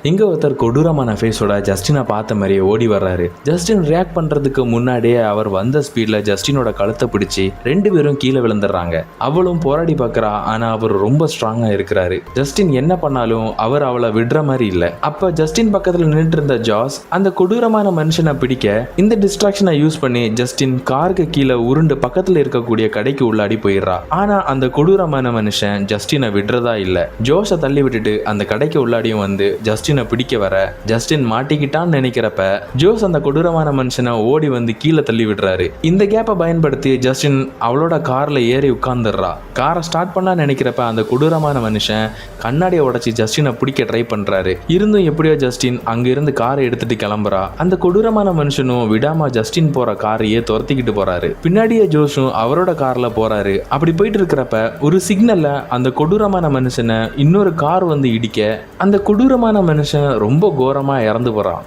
இங்க ஒருத்தர் கொடூரமான ஃபேஸோட ஜஸ்டினை பார்த்த மாதிரியே ஓடி வர்றாரு. ஜஸ்டின் ரியாக்ட் பண்றதுக்கு முன்னாடியே அவர் வந்த ஸ்பீட்ல ஜஸ்டினோட கழுத்தை பிடிச்சி ரெண்டு பேரும் கீழே விழுந்துடுறாங்க. அவளும் போராடி பார்க்கறா, ஆனா அவர் ரொம்ப ஸ்ட்ராங்கா இருக்கிறாரு. ஜஸ்டின் என்ன பண்ணாலும் அவர் அவளை விடுற மாதிரி இல்ல. அப்ப ஜஸ்டின் பக்கத்துல நின்றுட்டு இருந்த ஜாஸ் அந்த கொடூரமான மனுஷனை பிடிக்க இந்த டிஸ்ட்ராக்ஷனை யூஸ் பண்ணி ஜஸ்டின் காருக்கு கீழே உருண்டு பக்கத்துல இருக்கக்கூடிய கடைக்கு உள்ளாடி போயிடுறா. ஆனா அந்த கொடூரமான மனுஷன் ஜஸ்டினை விடுறதா இல்ல. ஜோஸை தள்ளி விட்டுட்டு அந்த கடைக்கு உள்ளாடியும் வந்து ஜஸ்டினை பிடிக்க வர ஜஸ்டின் மாட்டிக்கிட்டான்னு நினைக்கிறப்ப ஜோஸ் அந்த கொடூரமான மனுஷனை ஓடி வந்து கீழே தள்ளி விடுறாரு. இந்த கேப்பை பயன்படுத்தி ஜஸ்டின் அவளோட கார்ல ஏறி உட்கார்ந்துடுறா. காரை ஸ்டார்ட் பண்ணா நினைக்கிறப்ப அந்த கொடூரமான மனுஷன் கண்ணாடியை உடைச்சி ஜஸ்டினை பிடிக்க ட்ரை பண்றாரு. இருந்தும் எப்படியோ ஜஸ்டின் அங்கிருந்து காரை எடுத்துட்டு கிளம்புறா. அந்த கொடூரமான மனுஷனும் விடாம ஜஸ்டின் போற காரையே துரத்திக்கிட்டு போறாரு. பின்னாடியே ஜோஸும் அவரோட கார்ல போறாரு. அப்படி போயிட்டு இருக்கிறப்ப ஒரு சிக்னல்ல அந்த கொடூரமான மனுஷனை இன்னொரு கார் வந்து இடிக்க அந்த கொடூரமான மனுஷன் ரொம்ப கோரமா இறந்து போறான்.